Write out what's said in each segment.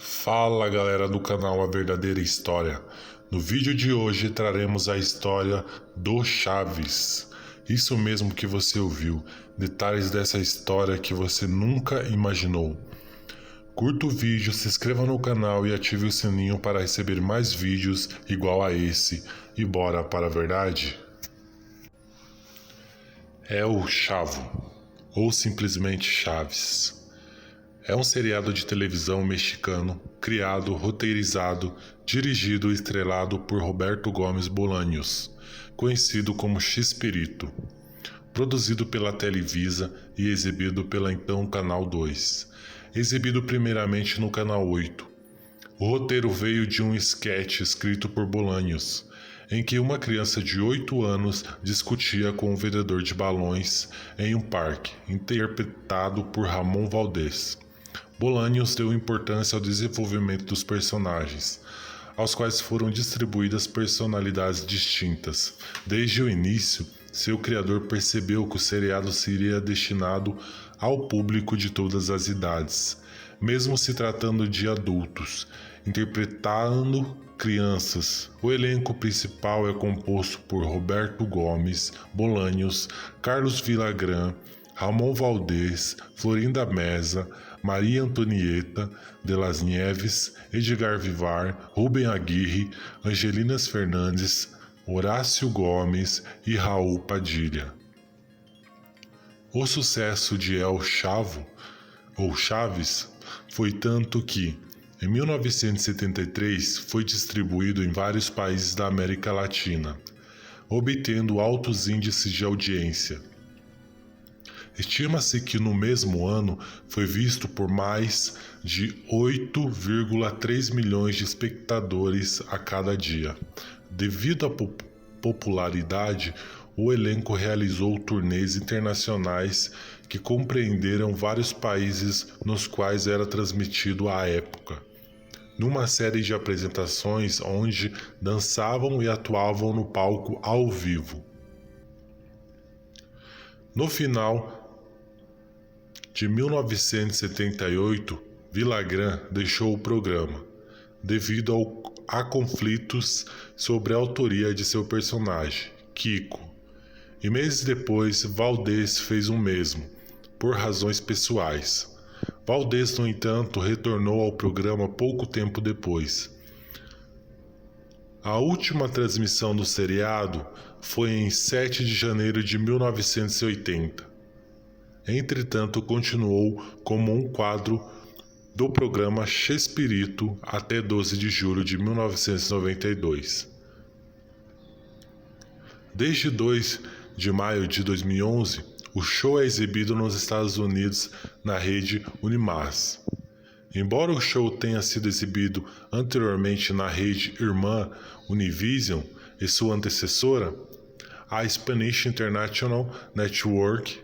Fala galera do canal A Verdadeira História. No vídeo de hoje traremos a história do Chaves. Isso mesmo que você ouviu, detalhes dessa história que você nunca imaginou. Curta o vídeo, se inscreva no canal e ative o sininho para receber mais vídeos igual a esse. E bora para a verdade? É o Chavo, ou simplesmente Chaves. É um seriado de televisão mexicano, criado, roteirizado, dirigido e estrelado por Roberto Gomes Bolaños, conhecido como Chespirito. Produzido pela Televisa e exibido pela então Canal 2. Exibido primeiramente no Canal 8. O roteiro veio de um esquete escrito por Bolaños, em que uma criança de 8 anos discutia com um vendedor de balões em um parque, interpretado por Ramon Valdez. Bolaños deu importância ao desenvolvimento dos personagens, aos quais foram distribuídas personalidades distintas. Desde o início, seu criador percebeu que o seriado seria destinado ao público de todas as idades, mesmo se tratando de adultos, interpretando crianças. O elenco principal é composto por Roberto Gomes Bolaños, Carlos Villagrán, Ramon Valdez, Florinda Meza, Maria Antonieta de las Nieves, Edgar Vivar, Rubem Aguirre, Angelinas Fernandes, Horácio Gomes e Raul Padilha. O sucesso de El Chavo, ou Chaves, foi tanto que, em 1973, foi distribuído em vários países da América Latina, obtendo altos índices de audiência. Estima-se que no mesmo ano foi visto por mais de 8,3 milhões de espectadores a cada dia. Devido à popularidade, o elenco realizou turnês internacionais que compreenderam vários países nos quais era transmitido à época, numa série de apresentações onde dançavam e atuavam no palco ao vivo. No final de 1978, Villagrán deixou o programa, devido a conflitos sobre a autoria de seu personagem, Kiko, e meses depois Valdez fez o mesmo, por razões pessoais. Valdez, no entanto, retornou ao programa pouco tempo depois. A última transmissão do seriado foi em 7 de janeiro de 1980. Entretanto, continuou como um quadro do programa Chespirito até 12 de julho de 1992. Desde 2 de maio de 2011, o show é exibido nos Estados Unidos na rede Unimas. Embora o show tenha sido exibido anteriormente na rede irmã Univision e sua antecessora, a Spanish International Network,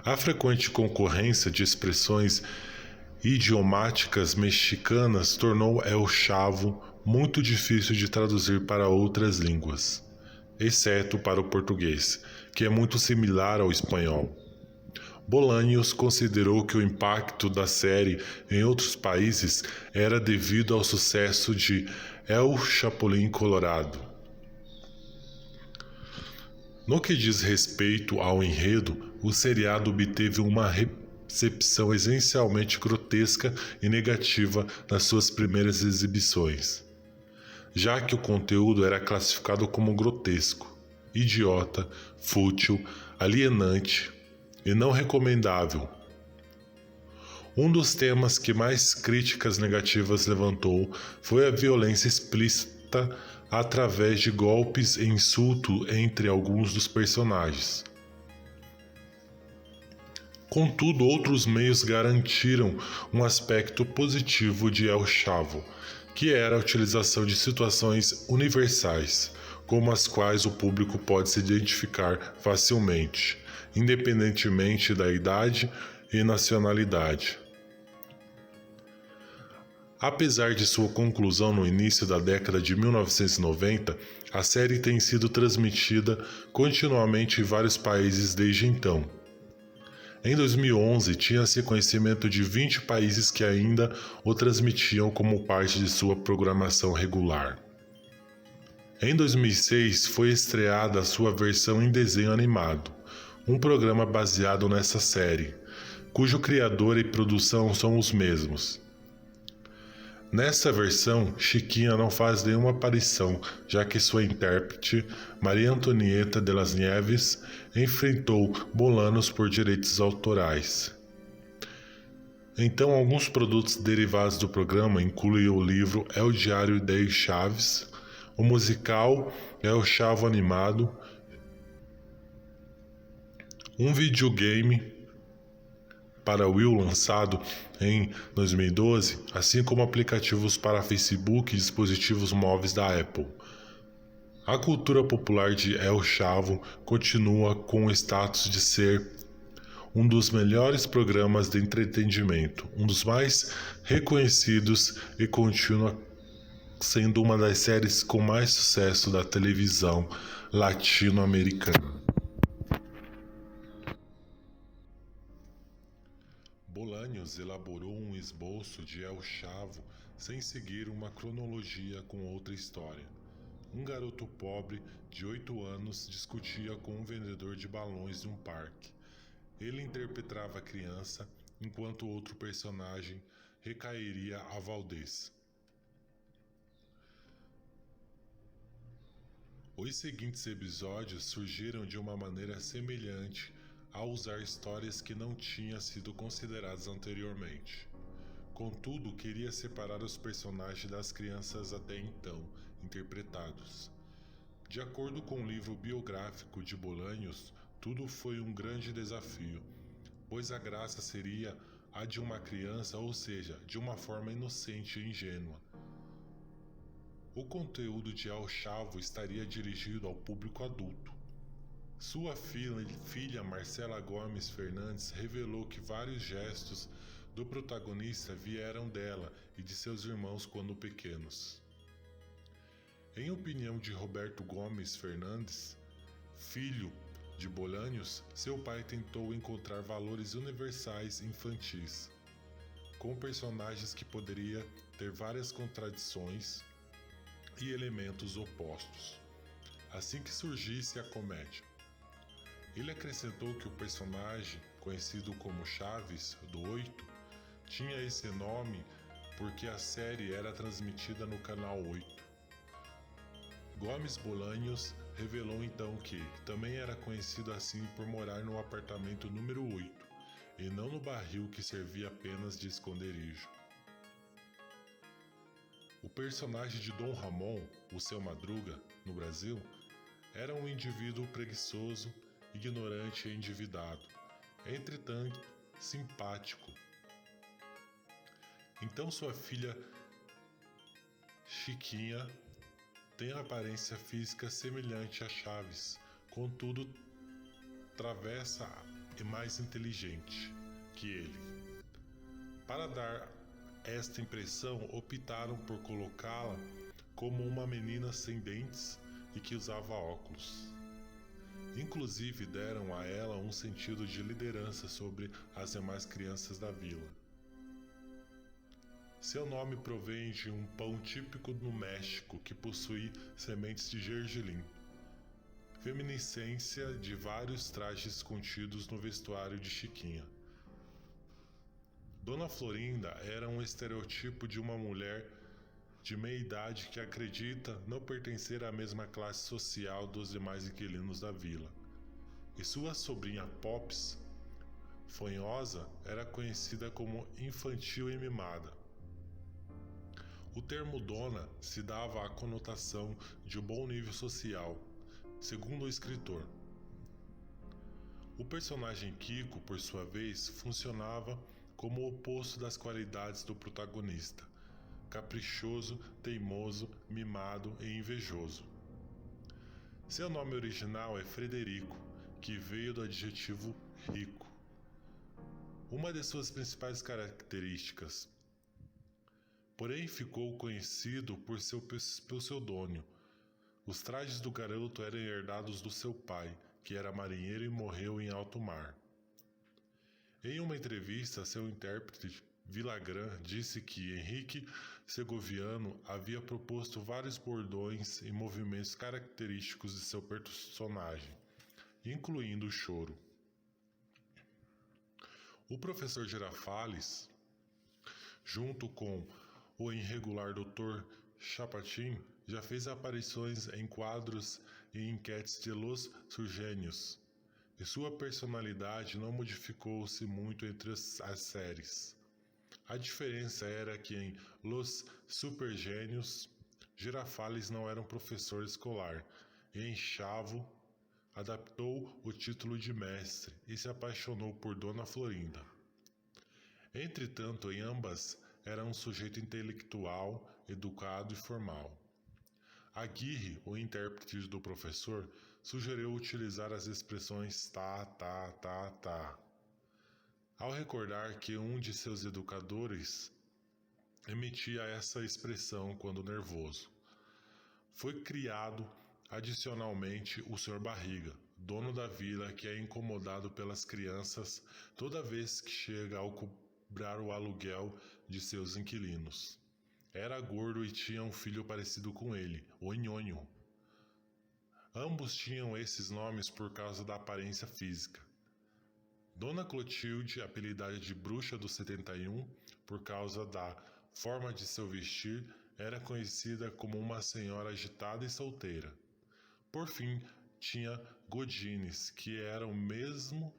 a frequente concorrência de expressões idiomáticas mexicanas tornou El Chavo muito difícil de traduzir para outras línguas, exceto para o português, que é muito similar ao espanhol. Bolaños considerou que o impacto da série em outros países era devido ao sucesso de El Chapulín Colorado. No que diz respeito ao enredo, o seriado obteve uma recepção essencialmente grotesca e negativa nas suas primeiras exibições, já que o conteúdo era classificado como grotesco, idiota, fútil, alienante e não recomendável. Um dos temas que mais críticas negativas levantou foi a violência explícita através de golpes e insulto entre alguns dos personagens. Contudo, outros meios garantiram um aspecto positivo de El Chavo, que era a utilização de situações universais, com as quais o público pode se identificar facilmente, independentemente da idade e nacionalidade. Apesar de sua conclusão no início da década de 1990, a série tem sido transmitida continuamente em vários países desde então. Em 2011, tinha-se conhecimento de 20 países que ainda o transmitiam como parte de sua programação regular. Em 2006, foi estreada a sua versão em desenho animado, um programa baseado nessa série, cujo criador e produção são os mesmos. Nessa versão, Chiquinha não faz nenhuma aparição, já que sua intérprete, Maria Antonieta de las Nieves, enfrentou Bolanos por direitos autorais. Então, alguns produtos derivados do programa incluem o livro El Diário de Chaves, o musical El Chavo Animado, um videogame para Wii lançado em 2012, assim como aplicativos para Facebook e dispositivos móveis da Apple. A cultura popular de El Chavo continua com o status de ser um dos melhores programas de entretenimento, um dos mais reconhecidos e continua sendo uma das séries com mais sucesso da televisão latino-americana. Bolaños elaborou um esboço de El Chavo sem seguir uma cronologia com outra história. Um garoto pobre de 8 anos discutia com um vendedor de balões de um parque. Ele interpretava a criança, enquanto outro personagem recairia a Valdez. Os seguintes episódios surgiram de uma maneira semelhante ao usar histórias que não tinham sido consideradas anteriormente. Contudo, queria separar os personagens das crianças até então interpretados. De acordo com o livro biográfico de Bolaños, tudo foi um grande desafio, pois a graça seria a de uma criança, ou seja, de uma forma inocente e ingênua. O conteúdo de El Chavo estaria dirigido ao público adulto. Sua filha Marcela Gomes Fernandes revelou que vários gestos do protagonista vieram dela e de seus irmãos quando pequenos. Em opinião de Roberto Gomes Fernandes, filho de Bolaños, seu pai tentou encontrar valores universais infantis, com personagens que poderiam ter várias contradições e elementos opostos, assim que surgisse a comédia. Ele acrescentou que o personagem, conhecido como Chaves, do 8, tinha esse nome porque a série era transmitida no canal 8. Gomes Bolaños revelou então que também era conhecido assim por morar no apartamento número 8 e não no barril que servia apenas de esconderijo. O personagem de Dom Ramon, o Seu Madruga, no Brasil, era um indivíduo preguiçoso, ignorante e endividado, entretanto simpático. Então sua filha Chiquinha tem a aparência física semelhante a Chaves, contudo travessa e mais inteligente que ele. Para dar esta impressão, optaram por colocá-la como uma menina sem dentes e que usava óculos. Inclusive deram a ela um sentido de liderança sobre as demais crianças da vila. Seu nome provém de um pão típico do México que possui sementes de gergelim, reminiscência de vários trajes contidos no vestuário de Chiquinha. Dona Florinda era um estereotipo de uma mulher de meia-idade que acredita não pertencer à mesma classe social dos demais inquilinos da vila. E sua sobrinha Pops, fanhosa, era conhecida como infantil e mimada. O termo dona se dava à conotação de um bom nível social, segundo o escritor. O personagem Kiko, por sua vez, funcionava como o oposto das qualidades do protagonista: caprichoso, teimoso, mimado e invejoso. Seu nome original é Frederico, que veio do adjetivo rico. Uma de suas principais características, porém ficou conhecido por seu pseudônimo. Os trajes do garoto eram herdados do seu pai, que era marinheiro e morreu em alto mar. Em uma entrevista, seu intérprete Villagrán disse que Henrique Segoviano havia proposto vários bordões e movimentos característicos de seu personagem, incluindo o choro. O professor Girafales, junto com o irregular Dr. Chapatin, já fez aparições em quadros e enquetes de Los Surgênios, e sua personalidade não modificou-se muito entre as séries. A diferença era que em Los Supergênios, Girafales não era um professor escolar, e em Chavo adaptou o título de mestre e se apaixonou por Dona Florinda. Entretanto, em ambas era um sujeito intelectual, educado e formal. Aguirre, o intérprete do professor, sugeriu utilizar as expressões tá, tá, tá, tá, ao recordar que um de seus educadores emitia essa expressão quando nervoso. Foi criado adicionalmente o Sr. Barriga, dono da vila, que é incomodado pelas crianças toda vez que chega ao cobrar o aluguel de seus inquilinos. Era gordo e tinha um filho parecido com ele, o Nhonho. Ambos tinham esses nomes por causa da aparência física. Dona Clotilde, apelidada de Bruxa do 71, por causa da forma de seu vestir, era conhecida como uma senhora agitada e solteira. Por fim, tinha Godines, que era o mesmo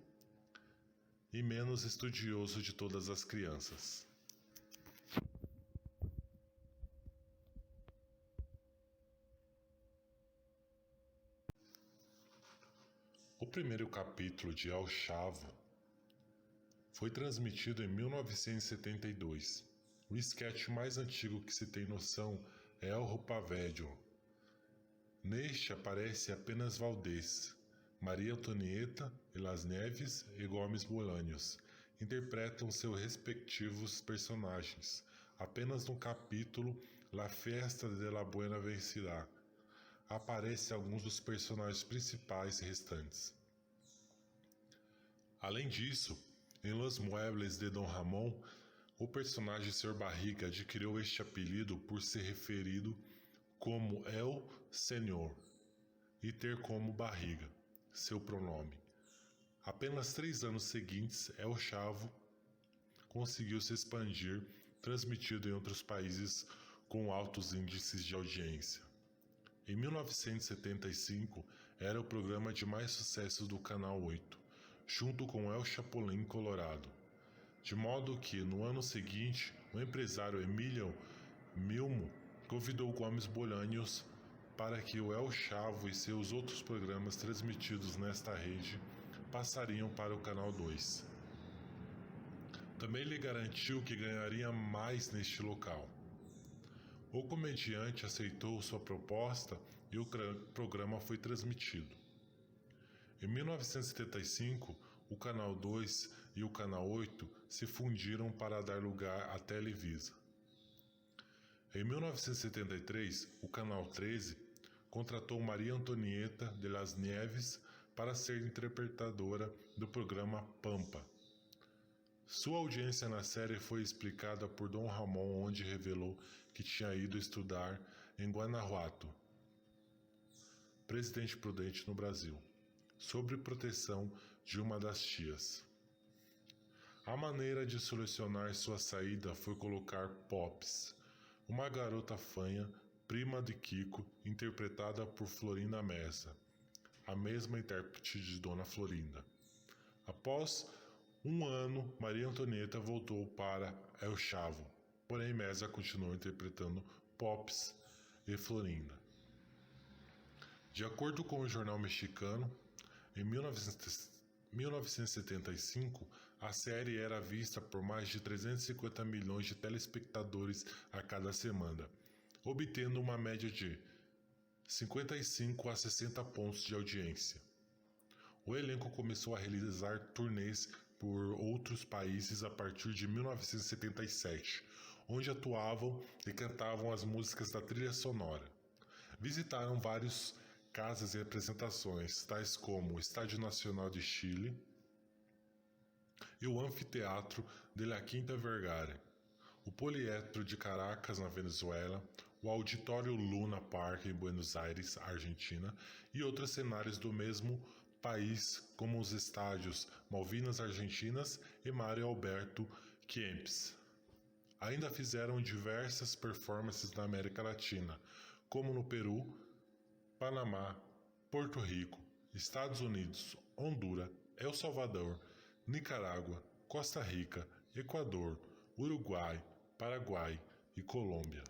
e menos estudioso de todas as crianças. O primeiro capítulo de El Chavo foi transmitido em 1972. O esquete mais antigo que se tem noção é El Ropavédio. Neste aparece apenas Valdez, Maria Antonieta, Las Neves e Gomes Bolanhos interpretam seus respectivos personagens. Apenas no capítulo La Festa de la Buena Vencidad aparecem alguns dos personagens principais restantes. Além disso, em Los Muebles de Don Ramón, o personagem Sr. Barriga adquiriu este apelido por ser referido como El Senhor e ter como Barriga seu pronome. Apenas 3 anos seguintes, El Chavo conseguiu se expandir, transmitido em outros países com altos índices de audiência. Em 1975, era o programa de mais sucessos do Canal 8, junto com El Chapulín Colorado. De modo que, no ano seguinte, o empresário Emílio Milmo convidou Gomes Bolanhos para que o El Chavo e seus outros programas transmitidos nesta rede passariam para o Canal 2. Também lhe garantiu que ganharia mais neste local. O comediante aceitou sua proposta e o programa foi transmitido. Em 1975, o Canal 2 e o Canal 8 se fundiram para dar lugar à Televisa. Em 1973, o Canal 13 contratou Maria Antonieta de Las Nieves para ser interpretadora do programa Pampa. Sua audiência na série foi explicada por Dom Ramon, onde revelou que tinha ido estudar em Guanajuato, Presidente Prudente no Brasil, sob proteção de uma das tias. A maneira de solucionar sua saída foi colocar Pops, uma garota fanha, prima de Kiko, interpretada por Florinda Mesa, a mesma intérprete de Dona Florinda. Após um ano, Maria Antonieta voltou para El Chavo, porém Mesa continuou interpretando Pops e Florinda. De acordo com o jornal mexicano, em 1975, a série era vista por mais de 350 milhões de telespectadores a cada semana, obtendo uma média de 55 a 60 pontos de audiência. O elenco começou a realizar turnês por outros países a partir de 1977, onde atuavam e cantavam as músicas da trilha sonora. Visitaram vários casas e apresentações, tais como o Estádio Nacional de Chile, e o Anfiteatro de la Quinta Vergara, o Poliedro de Caracas, na Venezuela, o Auditório Luna Park, em Buenos Aires, Argentina, e outros cenários do mesmo país, como os estádios Malvinas Argentinas e Mário Alberto Kempes. Ainda fizeram diversas performances na América Latina, como no Peru, Panamá, Porto Rico, Estados Unidos, Honduras, El Salvador, Nicarágua, Costa Rica, Equador, Uruguai, Paraguai e Colômbia.